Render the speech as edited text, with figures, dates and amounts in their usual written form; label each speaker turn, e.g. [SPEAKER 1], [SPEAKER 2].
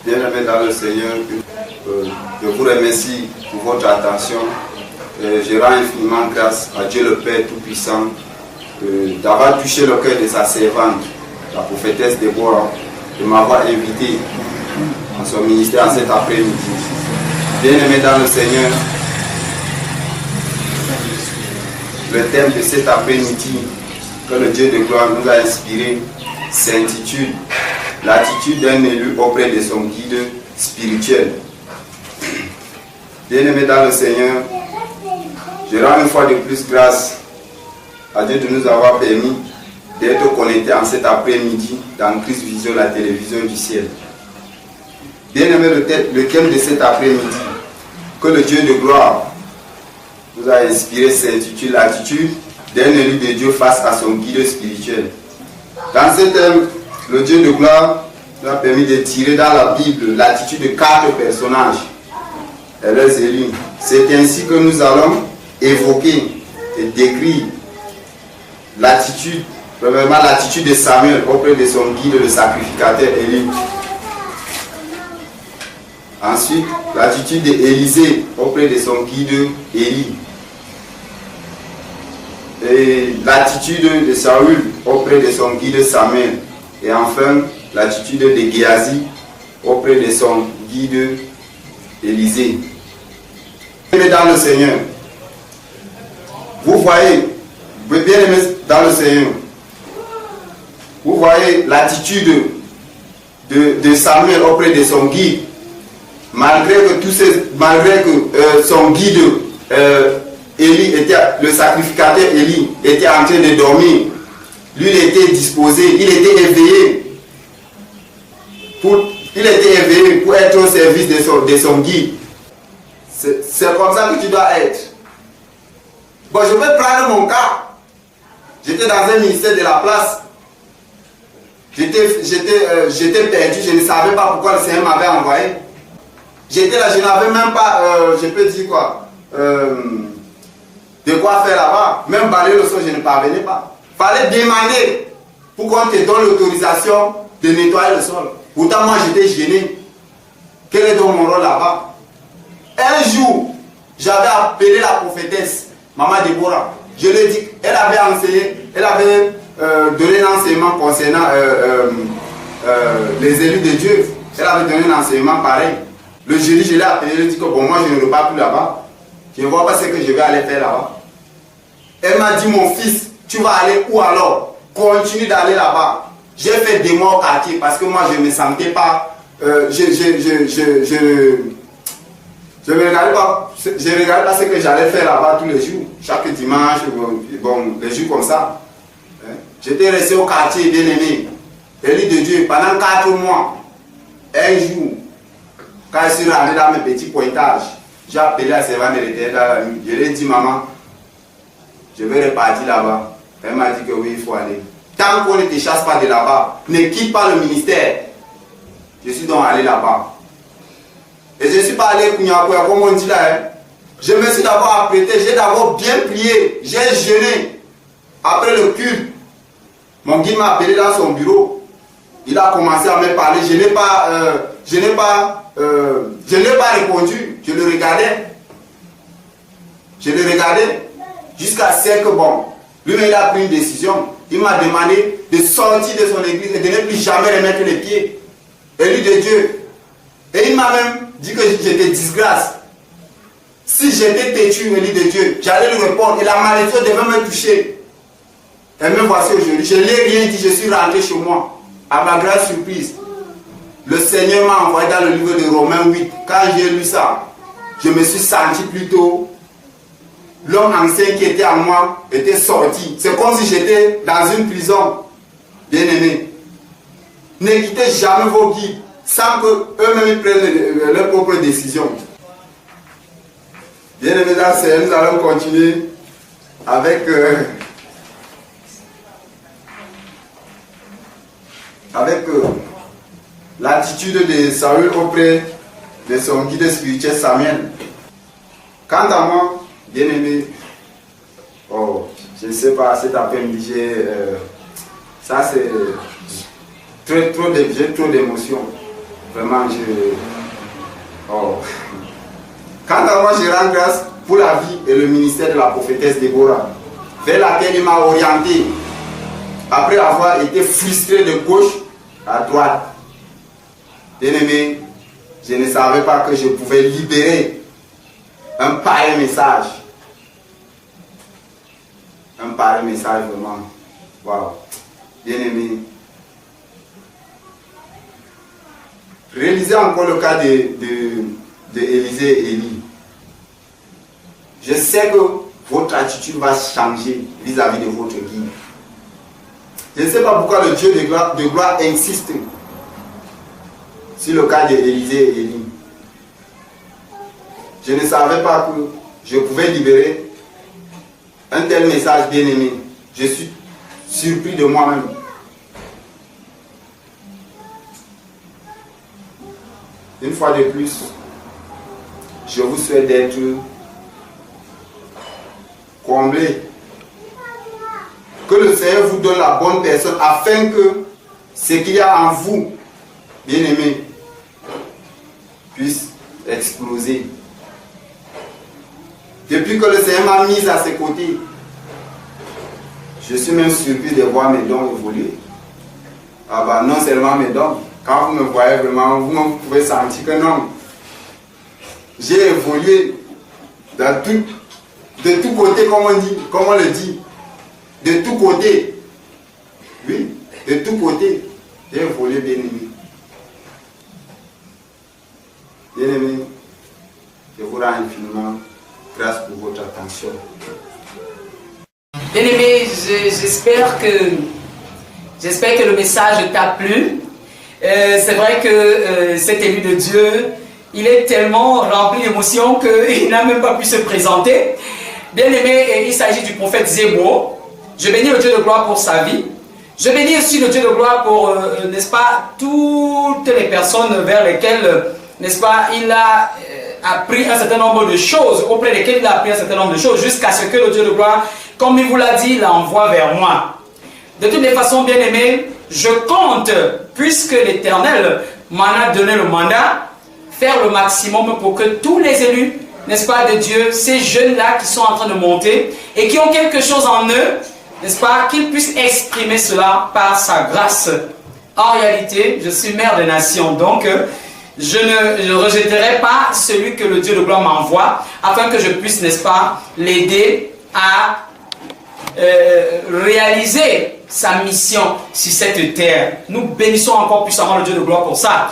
[SPEAKER 1] Bien-aimés dans le Seigneur, je vous remercie pour votre attention. Je rends infiniment grâce à Dieu le Père Tout-Puissant d'avoir touché le cœur de sa servante, la prophétesse Déborah, de m'avoir invité à son ministère cet après-midi. Bien-aimés dans le Seigneur, le thème de cet après-midi que le Dieu de gloire nous a inspiré s'intitule « L'attitude d'un élu auprès de son guide spirituel ». Bien-aimés dans le Seigneur, je rends une fois de plus grâce à Dieu de nous avoir permis d'être connectés en cet après-midi dans Christ Vision, la télévision du ciel. Bien-aimés, le thème de cet après-midi que le Dieu de gloire nous a inspiré s'intitule « L'attitude d'un élu de Dieu face à son guide spirituel ». Dans ce thème, le Dieu de gloire nous a permis de tirer dans la Bible l'attitude de 4 personnages et leurs élus. C'est ainsi que nous allons évoquer et décrire l'attitude, premièrement l'attitude de Samuel auprès de son guide, le sacrificateur Élie. Ensuite, l'attitude d'Élisée auprès de son guide Élie. Et l'attitude de Saül auprès de son guide Samuel. Et enfin, l'attitude de Géasi auprès de son guide Élisée. Bien dans le Seigneur, vous voyez, bien aimé dans le Seigneur, vous voyez l'attitude de Samuel auprès de son guide, malgré que son guide Élie le sacrificateur Élie était en train de dormir. Lui, il était disposé, il était éveillé. Il était éveillé pour être au service de son guide. C'est comme ça que tu dois être. Bon, je vais prendre mon cas. J'étais dans un ministère de la place. J'étais perdu, je ne savais pas pourquoi le Seigneur m'avait envoyé. J'étais là, je n'avais même pas, je peux dire quoi, de quoi faire là-bas. Même balayer le sol, je ne parvenais pas. Il fallait demander pour qu'on te donne l'autorisation de nettoyer le sol. Pourtant, moi, j'étais gêné. Quel est donc mon rôle là-bas? Un jour, j'avais appelé la prophétesse, Maman Déborah. Je lui ai dit, elle avait enseigné, elle avait donné un enseignement concernant les élus de Dieu. Elle avait donné un enseignement pareil. Le jeudi, je l'ai appelé, je lui ai dit que bon, moi, je ne repars plus là-bas. Je ne vois pas ce que je vais aller faire là-bas. Elle m'a dit, mon fils, tu vas aller où alors? Continue d'aller là-bas. J'ai fait des mois au quartier parce que moi, je ne me sentais pas... je ne regardais pas ce que j'allais faire là-bas tous les jours. Chaque dimanche, bon, des jours comme ça. J'étais resté au quartier, bien aimé. Élu de Dieu, pendant 4 mois. Un jour, quand je suis rentré dans mes petits pointages, j'ai appelé la servante de l'Éternel dans la nuit. Je lui ai dit, maman, je vais repartir là-bas. Elle m'a dit que oui, il faut aller. Tant qu'on ne te chasse pas de là-bas, ne quitte pas le ministère. Je suis donc allé là-bas. Et je ne suis pas allé Kouniakoya, comme on dit là. Hein. Je me suis d'abord apprêté, j'ai d'abord bien prié, j'ai jeûné. Après le culte, mon guide m'a appelé dans son bureau. Il a commencé à me parler. Je n'ai pas répondu. Je le regardais. Jusqu'à ce que, bon, lui-même il a pris une décision. Il m'a demandé de sortir de son église et de ne plus jamais remettre les pieds. Élu de Dieu. Et il m'a même dit que j'étais disgrâce. Si j'étais têtu, élu de Dieu, j'allais lui répondre et la malédiction devait me toucher. Et me voici aujourd'hui. Je ne l'ai rien dit, je suis rentré chez moi. À ma grande surprise, le Seigneur m'a envoyé dans le livre de Romains 8. Quand j'ai lu ça, je me suis senti plutôt... L'homme ancien qui était en moi était sorti. C'est comme si j'étais dans une prison. Bien-aimé. Ne quittez jamais vos guides sans qu'eux-mêmes prennent leurs propres décisions. Bien-aimés, nous allons continuer avec l'attitude de Saül auprès de son guide spirituel Samuel. Quant à moi, bien-aimé, je ne sais pas, cet après-midi, ça c'est j'ai trop d'émotions. Vraiment, oh. Quant à moi, je rends grâce pour la vie et le ministère de la prophétesse Déborah, vers laquelle il m'a orienté, après avoir été frustré de gauche à droite. Bien-aimé, je ne savais pas que je pouvais libérer un pareil message. Un pareil message vraiment. Waouh. Bien-aimé. Réalisez encore le cas de Élisée et Élie. Je sais que votre attitude va changer vis-à-vis de votre guide. Je ne sais pas pourquoi le Dieu de gloire insiste sur le cas d'Élisée et Élie. Je ne savais pas que je pouvais libérer un tel message bien-aimé. Je suis surpris de moi-même. Une fois de plus, je vous souhaite d'être comblé. Que le Seigneur vous donne la bonne personne afin que ce qu'il y a en vous, bien-aimé, puisse exploser. Depuis que le Seigneur m'a mis à ses côtés, je suis même surpris de voir mes dons évoluer. Ah bah non seulement mes dons, quand vous me voyez vraiment, vous pouvez sentir que non. J'ai évolué de tous côtés, comme on le dit. De tous côtés. Oui, de tous côtés. J'ai évolué, bien-aimé. Bien-aimé, je vous rends infiniment grâce pour votre attention.
[SPEAKER 2] Bien-aimé, j'espère que le message t'a plu. C'est vrai que cet élu de Dieu, il est tellement rempli d'émotions qu'il n'a même pas pu se présenter. Bien-aimé, il s'agit du prophète Zébo. Je bénis le Dieu de gloire pour sa vie. Je bénis aussi le Dieu de gloire pour, n'est-ce pas, toutes les personnes vers lesquelles, n'est-ce pas, il a appris un certain nombre de choses, auprès desquelles il a appris un certain nombre de choses, jusqu'à ce que le Dieu de gloire, comme il vous l'a dit, l'envoie vers moi. De toutes les façons, bien-aimés, je compte, puisque l'Éternel m'en a donné le mandat, faire le maximum pour que tous les élus, n'est-ce pas, de Dieu, ces jeunes-là qui sont en train de monter et qui ont quelque chose en eux, n'est-ce pas, qu'ils puissent exprimer cela par sa grâce. En réalité, je suis mère de nation, donc je ne rejetterai pas celui que le Dieu de gloire m'envoie, afin que je puisse, n'est-ce pas, l'aider à réaliser sa mission sur cette terre. Nous bénissons encore puissamment le Dieu de gloire pour ça.